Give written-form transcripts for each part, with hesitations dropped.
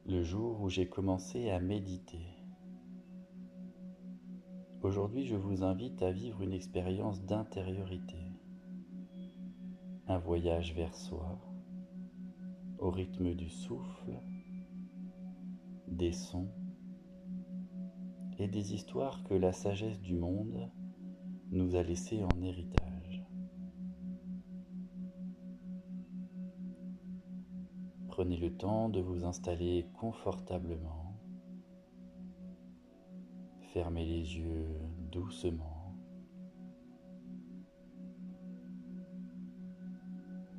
Le jour où j'ai commencé à méditer. Aujourd'hui, je vous invite à vivre une expérience d'intériorité, un voyage vers soi, au rythme du souffle, des sons et des histoires que la sagesse du monde nous a laissées en héritage. Prenez le temps de vous installer confortablement. Fermez les yeux doucement.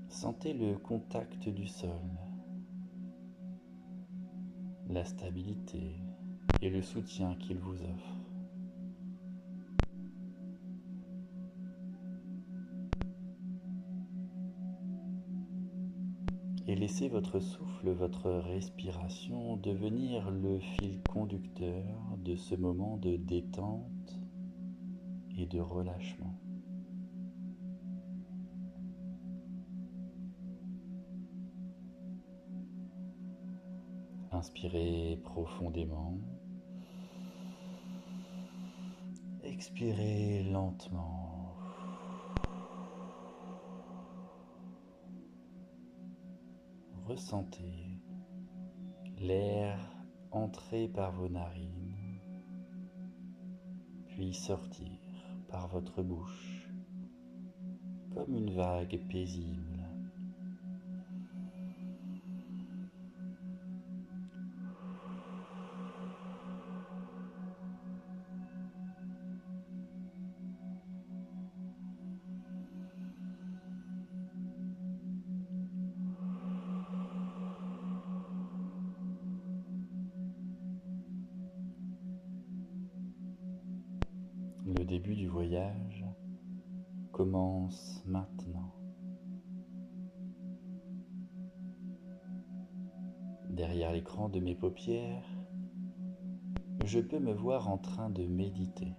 Sentez le contact du sol, la stabilité et le soutien qu'il vous offre. Et laissez votre souffle, votre respiration devenir le fil conducteur de ce moment de détente et de relâchement. Inspirez profondément. Expirez lentement. Ressentez l'air entrer par vos narines, puis sortir par votre bouche, comme une vague paisible. Le début du voyage commence maintenant. Derrière l'écran de mes paupières, je peux me voir en train de méditer.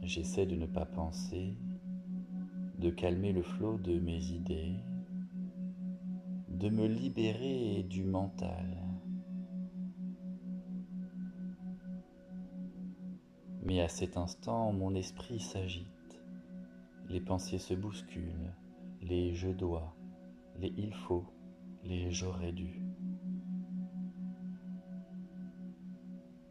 J'essaie de ne pas penser, de calmer le flot de mes idées, de me libérer du mental. Mais à cet instant, mon esprit s'agite, les pensées se bousculent, les je dois, les il faut, les j'aurais dû.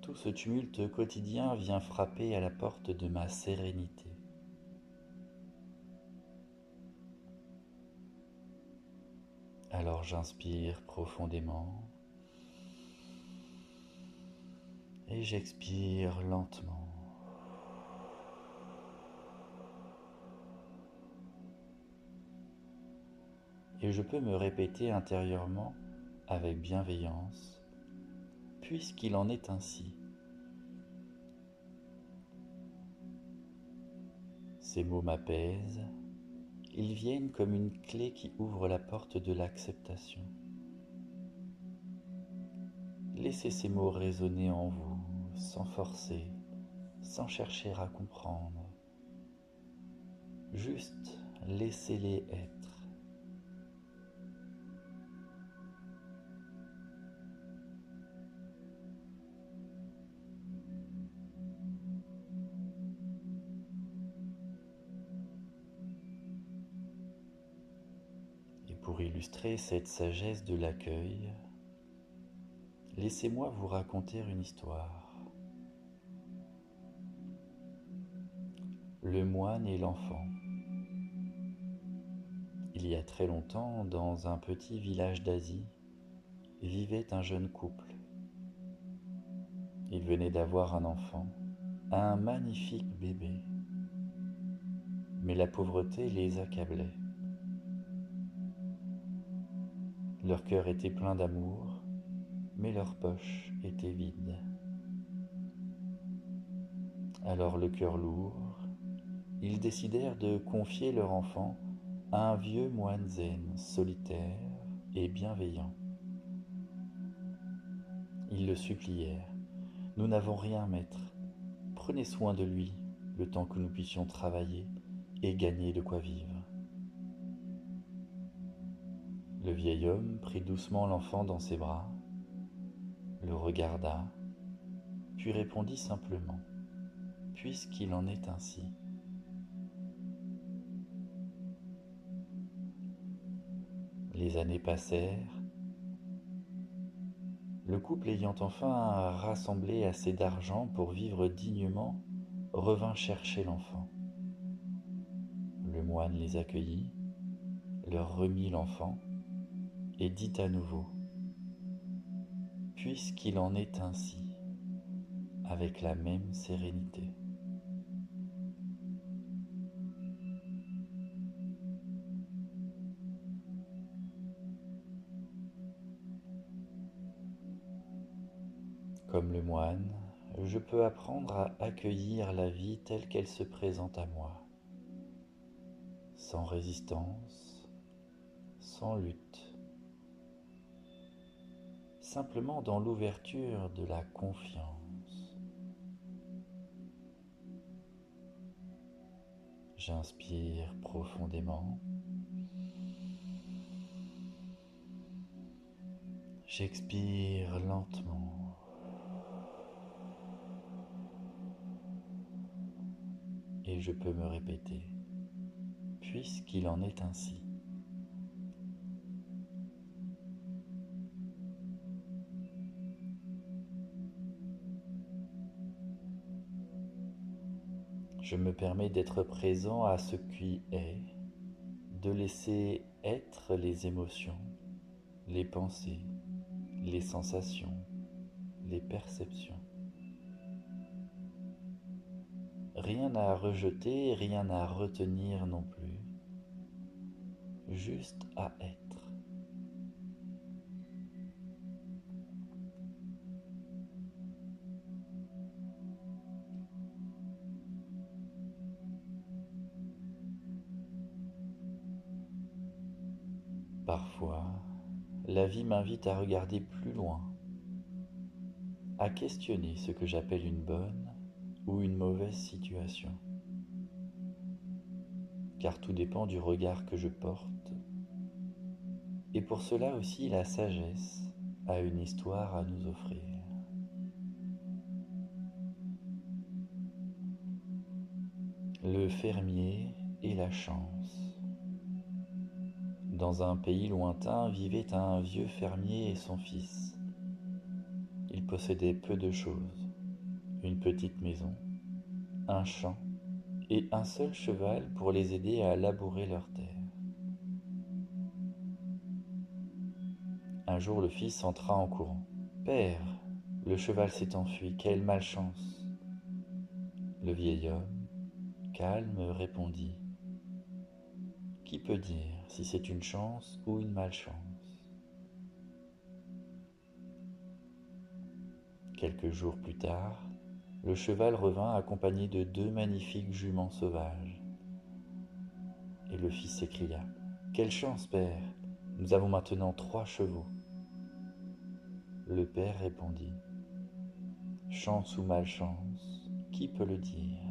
Tout ce tumulte quotidien vient frapper à la porte de ma sérénité. Alors j'inspire profondément et j'expire lentement. Et je peux me répéter intérieurement avec bienveillance, puisqu'il en est ainsi. Ces mots m'apaisent, ils viennent comme une clé qui ouvre la porte de l'acceptation. Laissez ces mots résonner en vous, sans forcer, sans chercher à comprendre. Juste laissez-les être. Et pour illustrer cette sagesse de l'accueil, laissez-moi vous raconter une histoire. Le moine et l'enfant. Il y a très longtemps, dans un petit village d'Asie, vivait un jeune couple. Ils venaient d'avoir un enfant, un magnifique bébé. Mais la pauvreté les accablait. Leur cœur était plein d'amour, mais leur poche était vide. Alors le cœur lourd, ils décidèrent de confier leur enfant à un vieux moine zen, solitaire et bienveillant. Ils le supplièrent. Nous n'avons rien, maître. Prenez soin de lui, le temps que nous puissions travailler et gagner de quoi vivre. Le vieil homme prit doucement l'enfant dans ses bras, le regarda, puis répondit simplement, « Puisqu'il en est ainsi. » Les années passèrent. Le couple ayant enfin rassemblé assez d'argent pour vivre dignement, revint chercher l'enfant. Le moine les accueillit, leur remit l'enfant et dit à nouveau, « Puisqu'il en est ainsi », avec la même sérénité. Comme le moine, je peux apprendre à accueillir la vie telle qu'elle se présente à moi, sans résistance, sans lutte, simplement dans l'ouverture de la confiance. J'inspire profondément, j'expire lentement. Et je peux me répéter, puisqu'il en est ainsi. Je me permets d'être présent à ce qui est, de laisser être les émotions, les pensées, les sensations, les perceptions. Rien à rejeter, rien à retenir non plus, juste à être. Parfois, la vie m'invite à regarder plus loin, à questionner ce que j'appelle une bonne ou une mauvaise situation. Car tout dépend du regard que je porte. Et pour cela aussi, la sagesse a une histoire à nous offrir. Le fermier et la chance. Dans un pays lointain vivait un vieux fermier et son fils. Ils possédaient peu de choses, une petite maison, un champ et un seul cheval pour les aider à labourer leurs terres. Un jour, le fils entra en courant. « Père, le cheval s'est enfui, quelle malchance !» Le vieil homme, calme, répondit, « Qui peut dire si c'est une chance ou une malchance ?» Quelques jours plus tard, le cheval revint accompagné de 2 magnifiques juments sauvages. Et le fils s'écria, « Quelle chance, père! Nous avons maintenant 3 chevaux. » Le père répondit, « Chance ou malchance, qui peut le dire ?»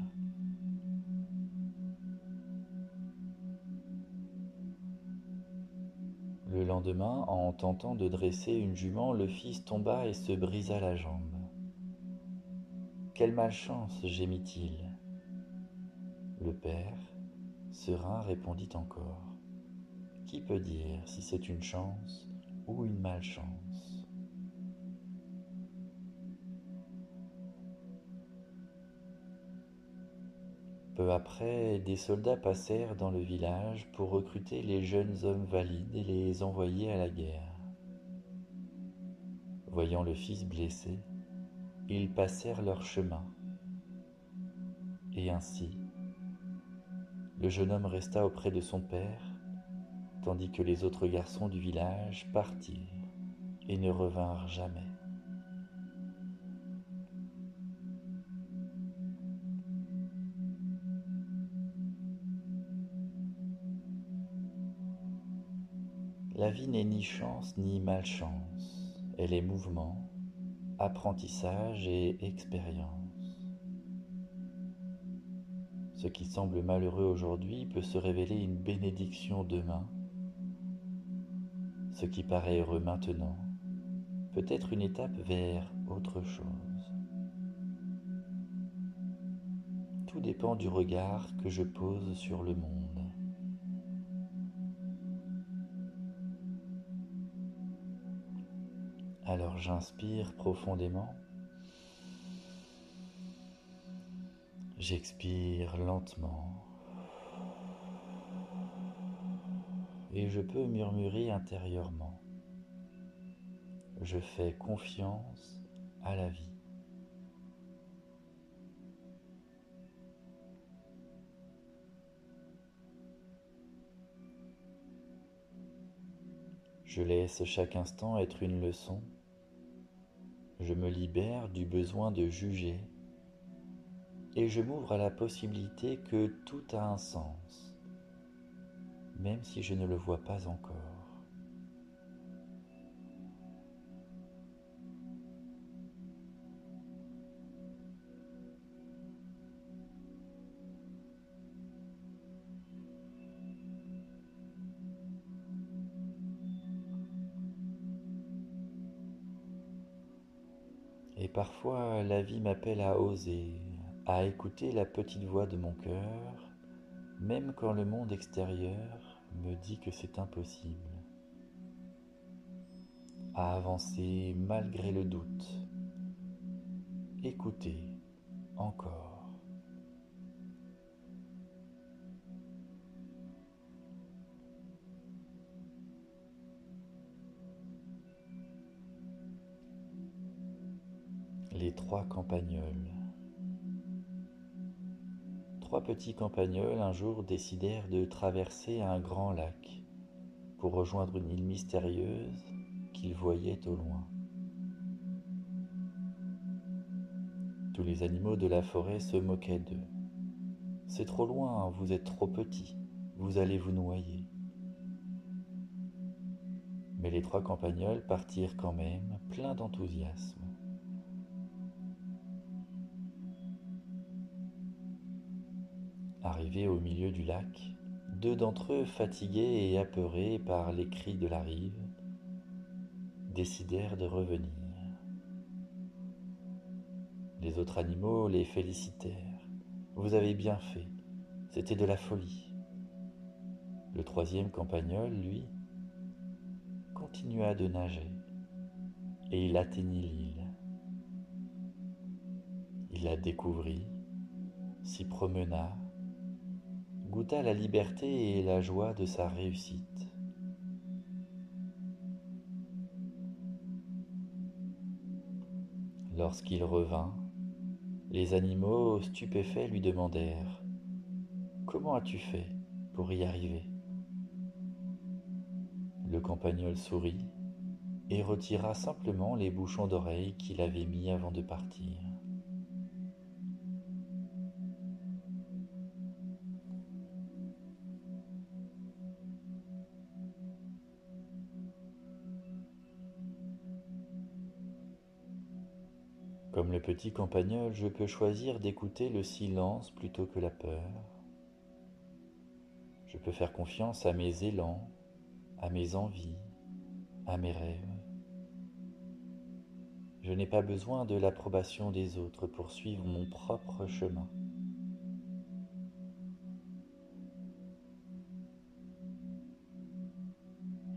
Le lendemain, en tentant de dresser une jument, le fils tomba et se brisa la jambe. « Quelle malchance !» gémit-il. Le père, serein, répondit encore, « Qui peut dire si c'est une chance ou une malchance ?» Peu après, des soldats passèrent dans le village pour recruter les jeunes hommes valides et les envoyer à la guerre. Voyant le fils blessé, ils passèrent leur chemin. Et ainsi, le jeune homme resta auprès de son père, tandis que les autres garçons du village partirent et ne revinrent jamais. La vie n'est ni chance ni malchance, elle est mouvement, apprentissage et expérience. Ce qui semble malheureux aujourd'hui peut se révéler une bénédiction demain. Ce qui paraît heureux maintenant peut être une étape vers autre chose. Tout dépend du regard que je pose sur le monde. Alors j'inspire profondément, j'expire lentement et je peux murmurer intérieurement. Je fais confiance à la vie. Je laisse chaque instant être une leçon. Je me libère du besoin de juger et je m'ouvre à la possibilité que tout a un sens, même si je ne le vois pas encore. Et parfois, la vie m'appelle à oser, à écouter la petite voix de mon cœur, même quand le monde extérieur me dit que c'est impossible, à avancer malgré le doute, écouter encore. Les trois campagnols. Trois petits campagnols un jour décidèrent de traverser un grand lac pour rejoindre une île mystérieuse qu'ils voyaient au loin. Tous les animaux de la forêt se moquaient d'eux. C'est trop loin, vous êtes trop petits, vous allez vous noyer. Mais les trois campagnols partirent quand même, pleins d'enthousiasme. Arrivés au milieu du lac, deux d'entre eux, fatigués et apeurés par les cris de la rive, décidèrent de revenir. Les autres animaux les félicitèrent. Vous avez bien fait, c'était de la folie. Le troisième campagnol, lui, continua de nager et il atteignit l'île. Il la découvrit, s'y promena, goûta la liberté et la joie de sa réussite. Lorsqu'il revint, les animaux stupéfaits lui demandèrent : « Comment as-tu fait pour y arriver ? » Le campagnol sourit et retira simplement les bouchons d'oreilles qu'il avait mis avant de partir. Comme le petit campagnol, je peux choisir d'écouter le silence plutôt que la peur. Je peux faire confiance à mes élans, à mes envies, à mes rêves. Je n'ai pas besoin de l'approbation des autres pour suivre mon propre chemin.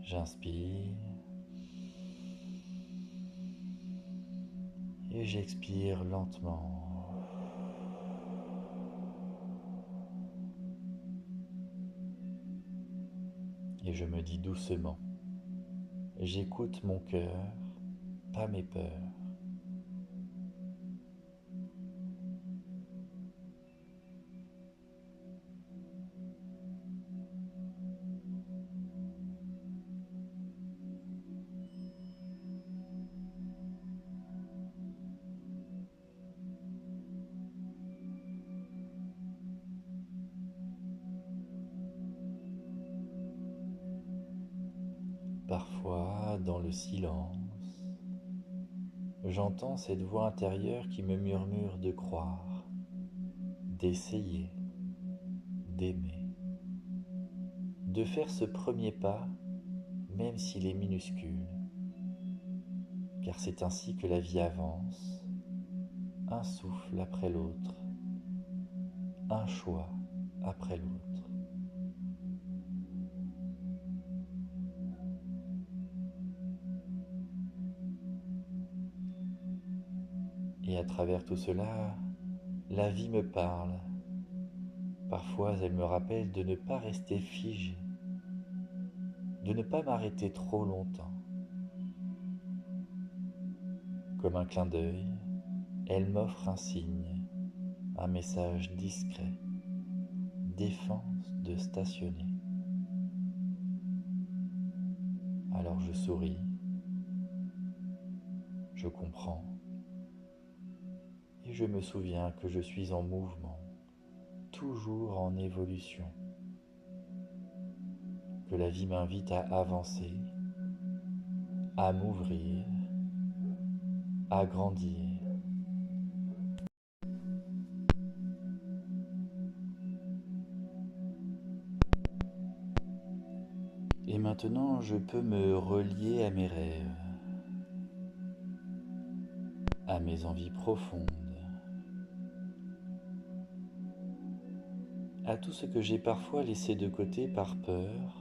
J'inspire et j'expire lentement. Et je me dis doucement, j'écoute mon cœur, pas mes peurs. Parfois, dans le silence, j'entends cette voix intérieure qui me murmure de croire, d'essayer, d'aimer, de faire ce premier pas, même s'il est minuscule, car c'est ainsi que la vie avance, un souffle après l'autre, un choix après l'autre. Et à travers tout cela, la vie me parle. Parfois, elle me rappelle de ne pas rester figé, de ne pas m'arrêter trop longtemps. Comme un clin d'œil, elle m'offre un signe, un message discret, défense de stationner. Alors je souris, je comprends, et je me souviens que je suis en mouvement, toujours en évolution, que la vie m'invite à avancer, à m'ouvrir, à grandir. Et maintenant, je peux me relier à mes rêves, à mes envies profondes, à tout ce que j'ai parfois laissé de côté par peur,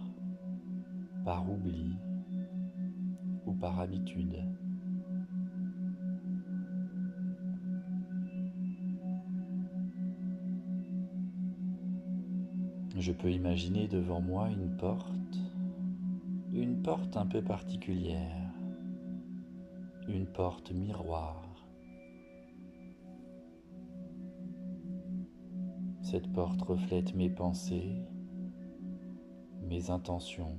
par oubli ou par habitude. Je peux imaginer devant moi une porte un peu particulière, une porte miroir. Cette porte reflète mes pensées, mes intentions,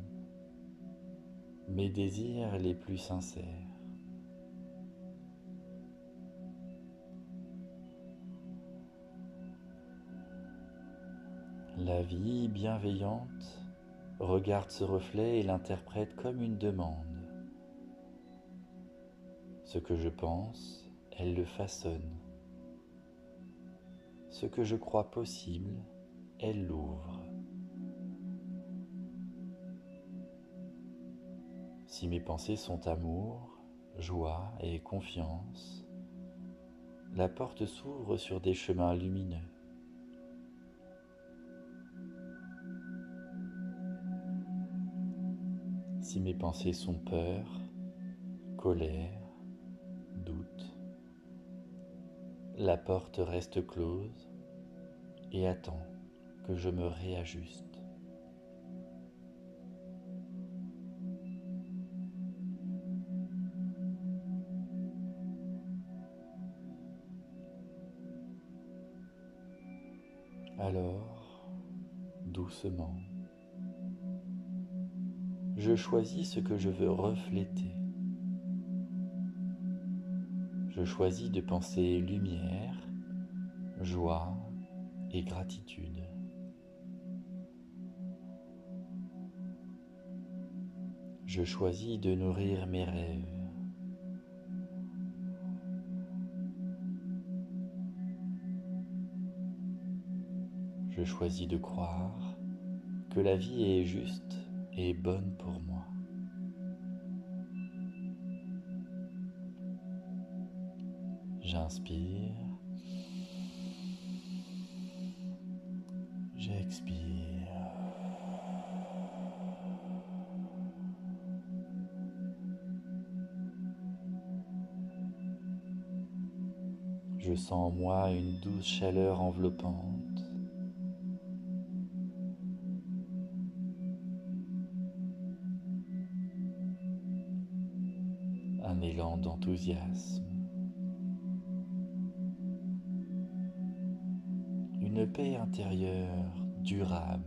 mes désirs les plus sincères. La vie bienveillante regarde ce reflet et l'interprète comme une demande. Ce que je pense, elle le façonne. Ce que je crois possible, elle l'ouvre. Si mes pensées sont amour, joie et confiance, la porte s'ouvre sur des chemins lumineux. Si mes pensées sont peur, colère, doute, la porte reste close et attend que je me réajuste. Alors, doucement, je choisis ce que je veux refléter. Je choisis de penser lumière, joie et gratitude. Je choisis de nourrir mes rêves. Je choisis de croire que la vie est juste et bonne pour moi. J'inspire, j'expire. Je sens en moi une douce chaleur enveloppante. Un élan d'enthousiasme. Une paix intérieure durable.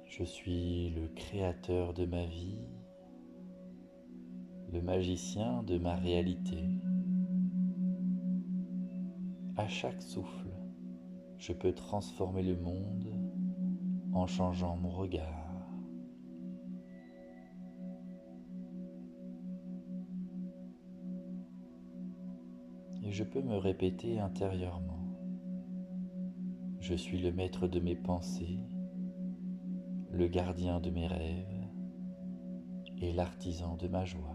Je suis le créateur de ma vie, le magicien de ma réalité. À à chaque souffle, je peux transformer le monde en changeant mon regard. Et je peux me répéter intérieurement. Je suis le maître de mes pensées, le gardien de mes rêves et l'artisan de ma joie.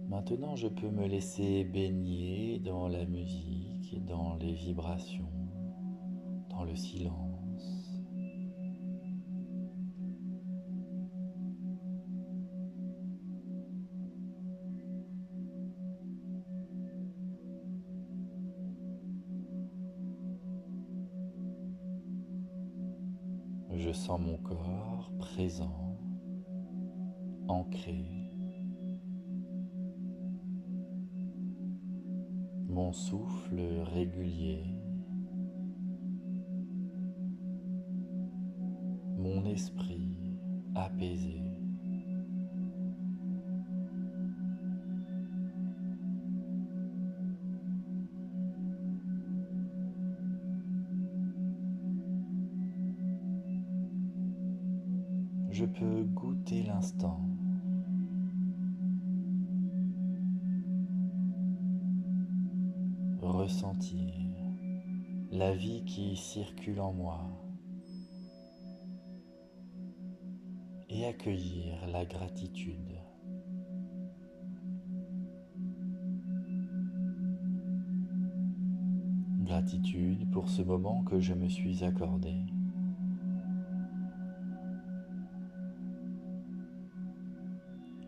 Maintenant, je peux me laisser baigner dans la musique, dans les vibrations, dans le silence. Je sens mon corps présent, ancré. Mon souffle régulier, mon esprit apaisé. Je peux goûter l'instant. Ressentir la vie qui circule en moi et accueillir la gratitude. Gratitude pour ce moment que je me suis accordé.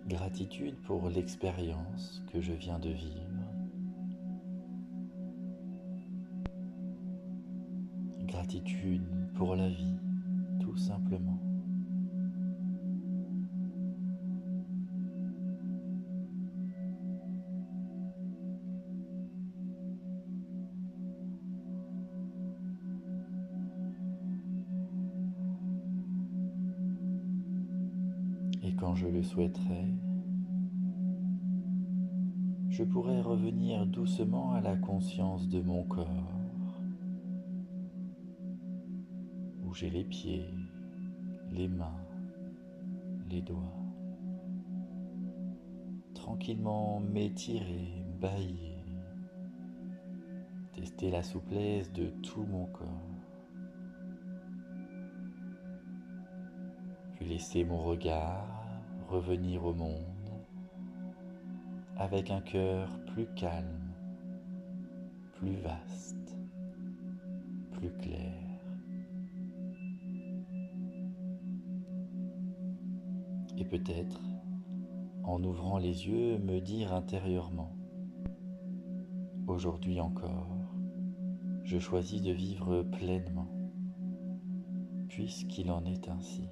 Gratitude pour l'expérience que je viens de vivre. Gratitude pour la vie, tout simplement. Et quand je le souhaiterai, je pourrai revenir doucement à la conscience de mon corps, où j'ai les pieds, les mains, les doigts, tranquillement m'étirer, bâillir, tester la souplesse de tout mon corps, puis laisser mon regard revenir au monde avec un cœur plus calme, plus vaste, plus clair. Et peut-être, en ouvrant les yeux, me dire intérieurement, aujourd'hui encore, je choisis de vivre pleinement, puisqu'il en est ainsi.